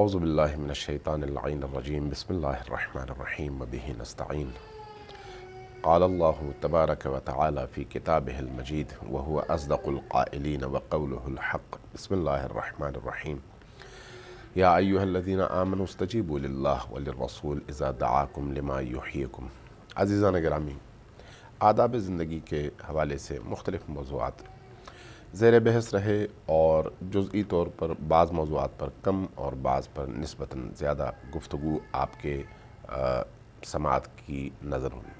اعوذ باللہ من الشیطان اللعین الرجیم بسم اللہ الرحمن الرحیم وبہ نستعین قال اللہ تبارک و تعالی فی کتابہ المجید وہو اصدق القائلین وقولہ الحق بسم اللہ الرحمن الرحیم یا ایہا الذین آمنوا استجیبوا للہ وللرسول اذا دعاکم لما یحییکم۔ عزیزان گرامی، آداب زندگی کے حوالے سے مختلف موضوعات زیر بحث رہے اور جزئی طور پر بعض موضوعات پر کم اور بعض پر نسبتاً زیادہ گفتگو آپ کے سماعت کی نظر ہوئی۔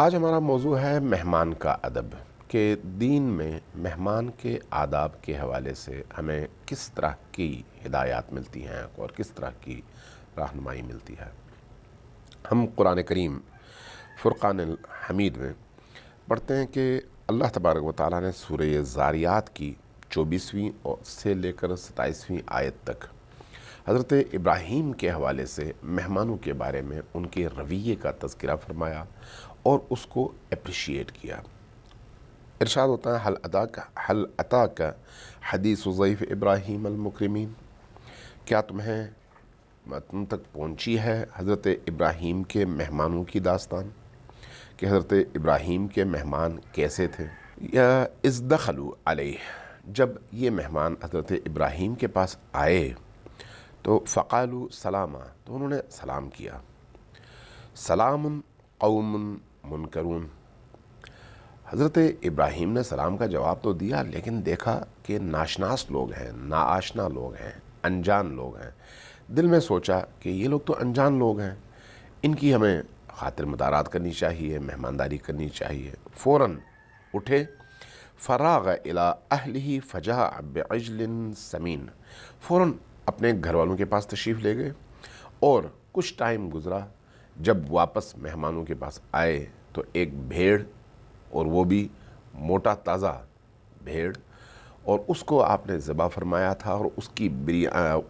آج ہمارا موضوع ہے مہمان کا ادب، کہ دین میں مہمان کے آداب کے حوالے سے ہمیں کس طرح کی ہدایات ملتی ہیں اور کس طرح کی رہنمائی ملتی ہے۔ ہم قرآن کریم فرقان الحمید میں پڑھتے ہیں کہ اللہ تبارک و تعالیٰ نے سورہ زاریات کی 24ویں سے لے کر 27ویں آیت تک حضرت ابراہیم کے حوالے سے مہمانوں کے بارے میں ان کے رویے کا تذکرہ فرمایا اور اس کو اپریشیٹ کیا۔ ارشاد ہوتا ہے حل اتاک حدیث ضیف ابراہیم المکرمین، کیا تم تک پہنچی ہے حضرت ابراہیم کے مہمانوں کی داستان کہ حضرت ابراہیم کے مہمان کیسے تھے۔ یا اذ دخلوا علیہ، جب یہ مہمان حضرت ابراہیم کے پاس آئے تو فقالوا سلاما، تو انہوں نے سلام کیا۔ سلام قوم منکرون، حضرت ابراہیم نے سلام کا جواب تو دیا لیکن دیکھا کہ ناشناس لوگ ہیں، ناآشنا لوگ ہیں، انجان لوگ ہیں۔ دل میں سوچا کہ یہ لوگ تو انجان لوگ ہیں، ان کی ہمیں خاطر مدارات کرنی چاہیے، مہمانداری کرنی چاہیے۔ فوراً اٹھے، فراغ الی اہلہ فجاء بعجل سمین، فوراً اپنے گھر والوں کے پاس تشریف لے گئے، اور کچھ ٹائم گزرا، جب واپس مہمانوں کے پاس آئے تو ایک بھیڑ، اور وہ بھی موٹا تازہ بھیڑ، اور اس کو آپ نے ذبح فرمایا تھا اور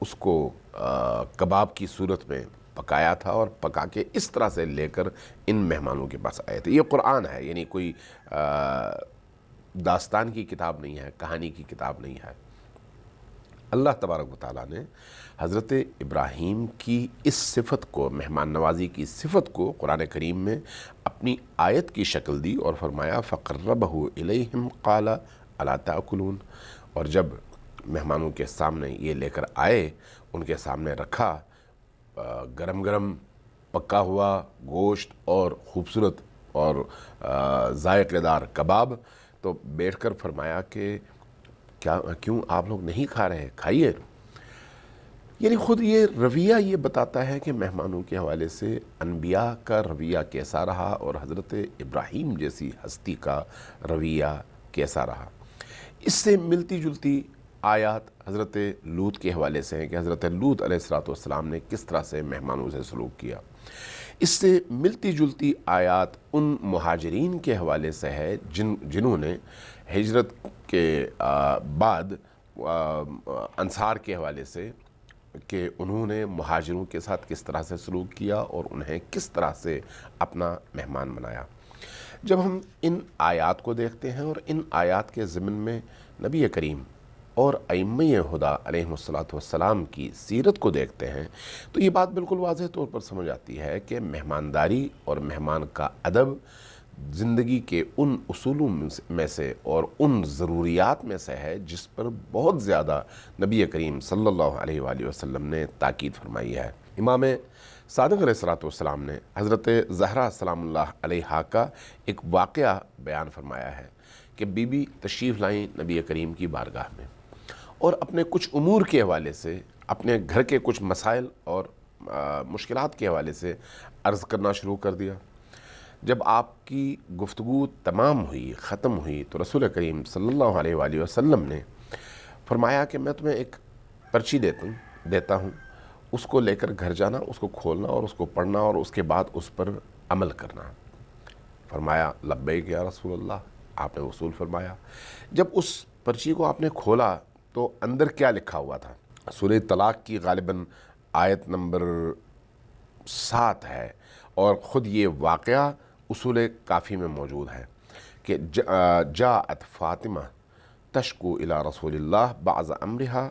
اس کو کباب کی صورت میں پکایا تھا، اور پکا کے اس طرح سے لے کر ان مہمانوں کے پاس آئے تھے۔ یہ قرآن ہے، یعنی کوئی داستان کی کتاب نہیں ہے، کہانی کی کتاب نہیں ہے۔ اللہ تبارک و تعالیٰ نے حضرت ابراہیم کی اس صفت کو، مہمان نوازی کی صفت کو قرآن کریم میں اپنی آیت کی شکل دی اور فرمایا فَقَرَّبَهُ إِلَيْهِمْ قَالَ أَلَا تَأْكُلُونَ، اور جب مہمانوں کے سامنے یہ لے کر آئے، ان کے سامنے رکھا گرم گرم پکا ہوا گوشت اور خوبصورت اور ذائقے دار کباب، تو بیٹھ کر فرمایا کہ کیوں آپ لوگ نہیں کھا رہے، کھائیے۔ یعنی خود یہ رویہ یہ بتاتا ہے کہ مہمانوں کے حوالے سے انبیاء کا رویہ کیسا رہا اور حضرت ابراہیم جیسی ہستی کا رویہ کیسا رہا۔ اس سے ملتی جلتی آیات حضرت لوط کے حوالے سے ہیں کہ حضرت لوط علیہ السلام نے کس طرح سے مہمانوں سے سلوک کیا۔ اس سے ملتی جلتی آیات ان مہاجرین کے حوالے سے ہے جنہوں نے ہجرت کے بعد انصار کے حوالے سے کہ انہوں نے مہاجروں کے ساتھ کس طرح سے سلوک کیا اور انہیں کس طرح سے اپنا مہمان بنایا۔ جب ہم ان آیات کو دیکھتے ہیں اور ان آیات کے ضمن میں نبی کریم اور ائمہ ہدیٰ علیہم السلام کی سیرت کو دیکھتے ہیں تو یہ بات بالکل واضح طور پر سمجھ آتی ہے کہ مہمانداری اور مہمان کا ادب زندگی کے ان اصولوں میں سے اور ان ضروریات میں سے ہے جس پر بہت زیادہ نبی کریم صلی اللہ علیہ وآلہ وسلم نے تاکید فرمائی ہے۔ امام صادق علیہ السلام نے حضرت زہرا سلام اللہ علیہا کا ایک واقعہ بیان فرمایا ہے کہ بی بی تشریف لائیں نبی کریم کی بارگاہ میں، اور اپنے کچھ امور کے حوالے سے، اپنے گھر کے کچھ مسائل اور مشکلات کے حوالے سے عرض کرنا شروع کر دیا۔ جب آپ کی گفتگو تمام ہوئی، ختم ہوئی، تو رسول کریم صلی اللہ علیہ وآلہ وسلم نے فرمایا کہ میں تمہیں ایک پرچی دیتا ہوں، اس کو لے کر گھر جانا، اس کو کھولنا اور اس کو پڑھنا اور اس کے بعد اس پر عمل کرنا۔ فرمایا لبیک یا رسول اللہ، آپ نے وصول فرمایا۔ جب اس پرچی کو آپ نے کھولا تو اندر کیا لکھا ہوا تھا؟ سورہ طلاق کی غالباً آیت نمبر 7 ہے، اور خود یہ واقعہ اصول کافی میں موجود ہے کہ جاءت فاطمہ تشکو الی رسول اللہ بعض امرها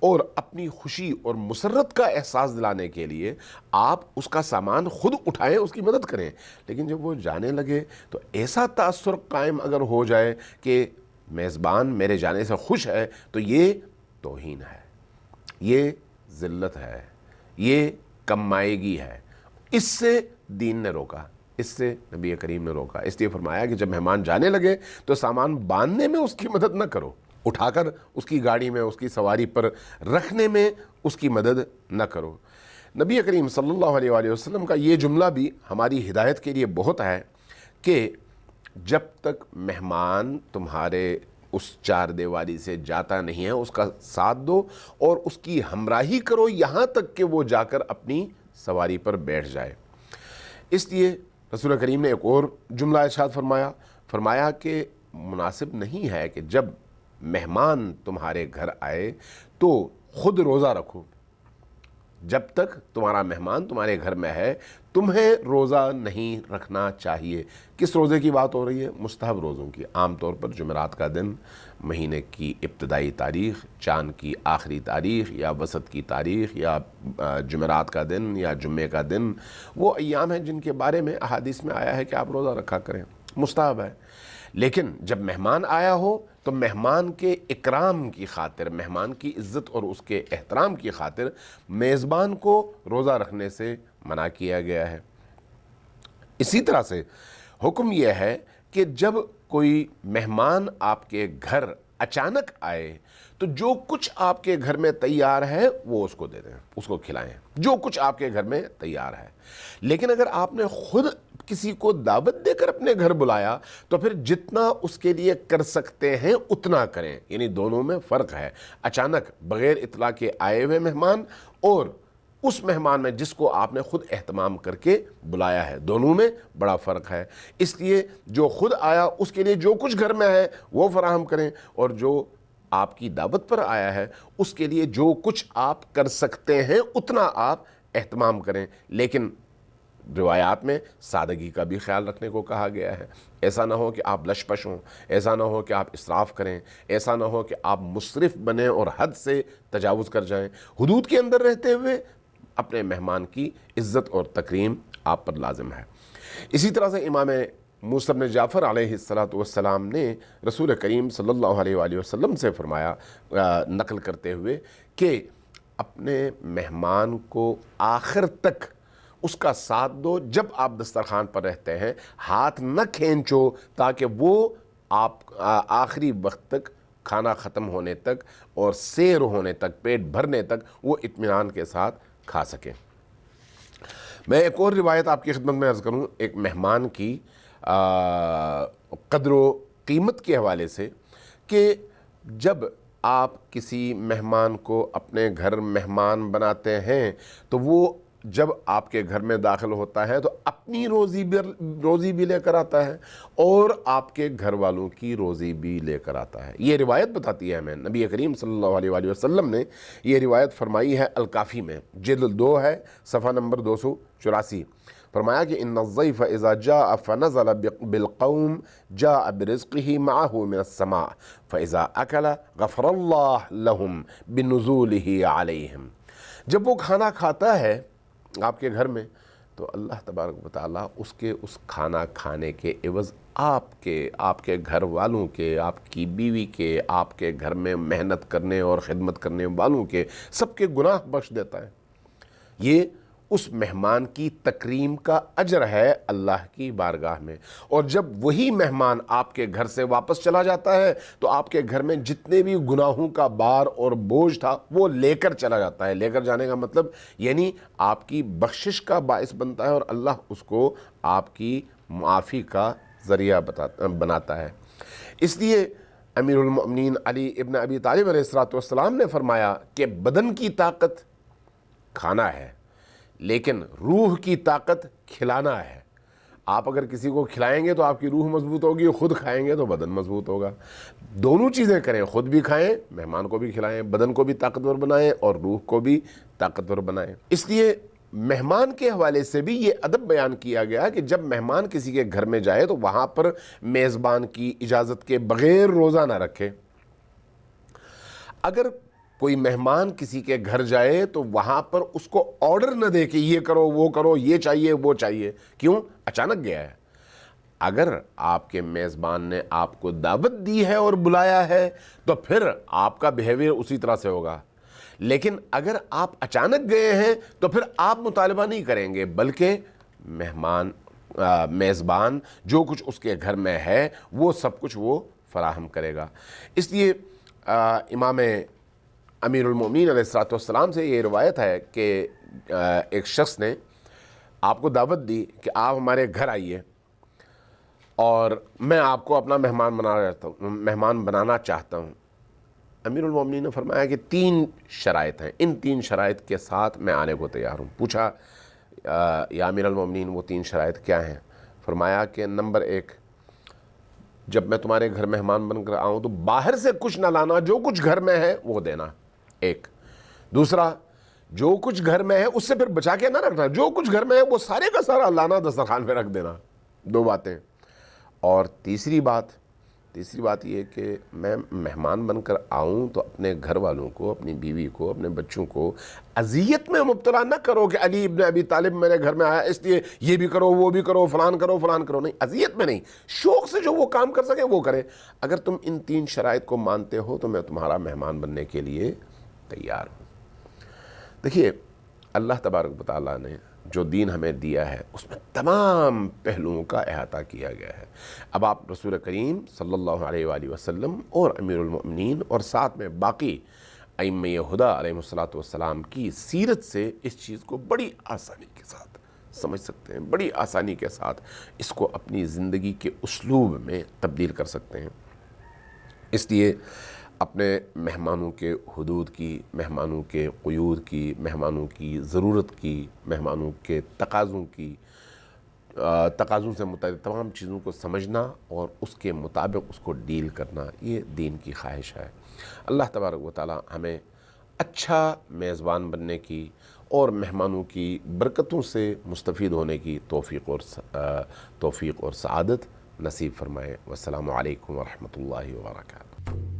اور اپنی خوشی اور مسرت کا احساس دلانے کے لیے آپ اس کا سامان خود اٹھائیں، اس کی مدد کریں۔ لیکن جب وہ جانے لگے تو ایسا تاثر قائم اگر ہو جائے کہ میزبان میرے جانے سے خوش ہے، تو یہ توہین ہے، یہ ذلت ہے، یہ کم مائیگی ہے۔ اس سے دین نے روکا، اس سے نبی کریم نے روکا۔ اس لیے فرمایا کہ جب مہمان جانے لگے تو سامان باندھنے میں اس کی مدد نہ کرو، اٹھا کر اس کی گاڑی میں، اس کی سواری پر رکھنے میں اس کی مدد نہ کرو۔ نبی کریم صلی اللہ علیہ وآلہ وسلم کا یہ جملہ بھی ہماری ہدایت کے لیے بہت ہے کہ جب تک مہمان تمہارے اس چار دیواری سے جاتا نہیں ہے اس کا ساتھ دو اور اس کی ہمراہی کرو یہاں تک کہ وہ جا کر اپنی سواری پر بیٹھ جائے۔ اس لیے رسول کریم نے ایک اور جملہ ارشاد فرمایا کہ مناسب نہیں ہے کہ جب مہمان تمہارے گھر آئے تو خود روزہ رکھو۔ جب تک تمہارا مہمان تمہارے گھر میں ہے تمہیں روزہ نہیں رکھنا چاہیے۔ کس روزے کی بات ہو رہی ہے؟ مستحب روزوں کی۔ عام طور پر جمعرات کا دن، مہینے کی ابتدائی تاریخ، چاند کی آخری تاریخ یا وسط کی تاریخ یا جمعرات کا دن یا جمعے کا دن، وہ ایام ہیں جن کے بارے میں احادیث میں آیا ہے کہ آپ روزہ رکھا کریں، مستحب ہے۔ لیکن جب مہمان آیا ہو تو مہمان کے اکرام کی خاطر، مہمان کی عزت اور اس کے احترام کی خاطر میزبان کو روزہ رکھنے سے منع کیا گیا ہے۔ اسی طرح سے حکم یہ ہے کہ جب کوئی مہمان آپ کے گھر اچانک آئے تو جو کچھ آپ کے گھر میں تیار ہے وہ اس کو دے دیں، اس کو کھلائیں، جو کچھ آپ کے گھر میں تیار ہے۔ لیکن اگر آپ نے خود کسی کو دعوت دے کر اپنے گھر بلایا تو پھر جتنا اس کے لیے کر سکتے ہیں اتنا کریں، یعنی دونوں میں فرق ہے۔ اچانک بغیر اطلاع کے آئے ہوئے مہمان اور اس مہمان میں جس کو آپ نے خود اہتمام کر کے بلایا ہے، دونوں میں بڑا فرق ہے۔ اس لیے جو خود آیا اس کے لیے جو کچھ گھر میں ہے وہ فراہم کریں، اور جو آپ کی دعوت پر آیا ہے اس کے لیے جو کچھ آپ کر سکتے ہیں اتنا آپ اہتمام کریں۔ لیکن روایات میں سادگی کا بھی خیال رکھنے کو کہا گیا ہے۔ ایسا نہ ہو کہ آپ لش پش ہوں، ایسا نہ ہو کہ آپ اسراف کریں، ایسا نہ ہو کہ آپ مسرف بنیں اور حد سے تجاوز کر جائیں۔ حدود کے اندر رہتے ہوئے اپنے مہمان کی عزت اور تکریم آپ پر لازم ہے۔ اسی طرح سے امام موسیٰ بن جعفر علیہ السلام نے رسول کریم صلی اللہ علیہ وآلہ وسلم سے فرمایا، نقل کرتے ہوئے، کہ اپنے مہمان کو آخر تک اس کا ساتھ دو۔ جب آپ دسترخوان پر رہتے ہیں ہاتھ نہ کھینچو تاکہ وہ آپ آخری وقت تک، کھانا ختم ہونے تک اور سیر ہونے تک، پیٹ بھرنے تک وہ اطمینان کے ساتھ کھا سکیں۔ میں ایک اور روایت آپ کی خدمت میں عرض کروں، ایک مہمان کی قدر و قیمت کے حوالے سے، کہ جب آپ کسی مہمان کو اپنے گھر مہمان بناتے ہیں تو وہ جب آپ کے گھر میں داخل ہوتا ہے تو اپنی روزی بھی لے کر آتا ہے اور آپ کے گھر والوں کی روزی بھی لے کر آتا ہے۔ یہ روایت بتاتی ہے ہمیں، نبی کریم صلی اللہ علیہ وآلہ وسلم نے یہ روایت فرمائی ہے الکافی میں، جلد 2 ہے، صفحہ نمبر 284۔ فرمایا کہ ان الضیف اذا جاء فنزل بالقوم جاء برزقه معه من السماء فاذا اکل غفر اللہ لهم بنزوله علیہم۔ جب وہ کھانا کھاتا ہے آپ کے گھر میں تو اللہ تبارک و تعالیٰ اس کے اس کھانا کھانے کے عوض آپ کے گھر والوں کے، آپ کی بیوی کے، آپ کے گھر میں محنت کرنے اور خدمت کرنے والوں کے سب کے گناہ بخش دیتا ہے۔ یہ اس مہمان کی تکریم کا اجر ہے اللہ کی بارگاہ میں۔ اور جب وہی مہمان آپ کے گھر سے واپس چلا جاتا ہے تو آپ کے گھر میں جتنے بھی گناہوں کا بار اور بوجھ تھا وہ لے کر چلا جاتا ہے۔ لے کر جانے کا مطلب یعنی آپ کی بخشش کا باعث بنتا ہے اور اللہ اس کو آپ کی معافی کا ذریعہ بناتا ہے۔ اس لیے امیر المؤمنین علی ابن ابی طالب علیہ السلام نے فرمایا کہ بدن کی طاقت کھانا ہے لیکن روح کی طاقت کھلانا ہے۔ آپ اگر کسی کو کھلائیں گے تو آپ کی روح مضبوط ہوگی، خود کھائیں گے تو بدن مضبوط ہوگا۔ دونوں چیزیں کریں، خود بھی کھائیں، مہمان کو بھی کھلائیں، بدن کو بھی طاقتور بنائیں اور روح کو بھی طاقتور بنائیں۔ اس لیے مہمان کے حوالے سے بھی یہ ادب بیان کیا گیا کہ جب مہمان کسی کے گھر میں جائے تو وہاں پر میزبان کی اجازت کے بغیر روزہ نہ رکھے۔ اگر کوئی مہمان کسی کے گھر جائے تو وہاں پر اس کو آرڈر نہ دے کہ یہ کرو وہ کرو، یہ چاہیے وہ چاہیے. کیوں؟ اچانک گیا ہے. اگر آپ کے میزبان نے آپ کو دعوت دی ہے اور بلایا ہے تو پھر آپ کا بیہیویئر اسی طرح سے ہوگا. لیکن اگر آپ اچانک گئے ہیں تو پھر آپ مطالبہ نہیں کریں گے، بلکہ میزبان جو کچھ اس کے گھر میں ہے وہ سب کچھ وہ فراہم کرے گا. اس لیے امام امیر المومنین علیہ الصلوۃ والسلام سے یہ روایت ہے کہ ایک شخص نے آپ کو دعوت دی کہ آپ ہمارے گھر آئیے اور میں آپ کو اپنا مہمان بنانا چاہتا ہوں. امیر المومنین نے فرمایا کہ 3 شرائط ہیں، ان 3 شرائط کے ساتھ میں آنے کو تیار ہوں. پوچھا یا امیر المومنین وہ 3 شرائط کیا ہیں؟ فرمایا کہ نمبر 1، جب میں تمہارے گھر مہمان بن کر آؤں تو باہر سے کچھ نہ لانا، جو کچھ گھر میں ہے وہ دینا. ایک. دوسرا، جو کچھ گھر میں ہے اس سے پھر بچا کے نہ رکھنا، جو کچھ گھر میں ہے وہ سارے کا سارا لانا دسترخوان پہ رکھ دینا. 2 باتیں. اور تیسری بات یہ کہ میں مہمان بن کر آؤں تو اپنے گھر والوں کو، اپنی بیوی کو، اپنے بچوں کو اذیت میں مبتلا نہ کرو کہ علی ابن ابی طالب میرے گھر میں آیا اس لیے یہ بھی کرو وہ بھی کرو فلان کرو. نہیں، اذیت میں نہیں، شوق سے جو وہ کام کر سکے وہ کریں. اگر تم ان 3 شرائط کو مانتے ہو تو میں تمہارا مہمان بننے کے لیے تیار ہوں. دیکھیے، اللہ تبارک و تعالیٰ نے جو دین ہمیں دیا ہے اس میں تمام پہلوؤں کا احاطہ کیا گیا ہے. اب آپ رسول کریم صلی اللہ علیہ وآلہ وسلم اور امیر المؤمنین اور ساتھ میں باقی ائمہ ہدیٰ علیہ الصلوۃ والسلام کی سیرت سے اس چیز کو بڑی آسانی کے ساتھ سمجھ سکتے ہیں، بڑی آسانی کے ساتھ اس کو اپنی زندگی کے اسلوب میں تبدیل کر سکتے ہیں. اس لیے اپنے مہمانوں کے حدود کی، مہمانوں کے قیود کی، مہمانوں کی ضرورت کی، مہمانوں کے تقاضوں سے متعلق تمام چیزوں کو سمجھنا اور اس کے مطابق اس کو ڈیل کرنا، یہ دین کی خواہش ہے. اللہ تبارک و تعالی ہمیں اچھا میزبان بننے کی اور مہمانوں کی برکتوں سے مستفید ہونے کی توفیق اور سعادت نصیب فرمائے. والسلام علیکم ورحمۃ اللہ وبرکاتہ.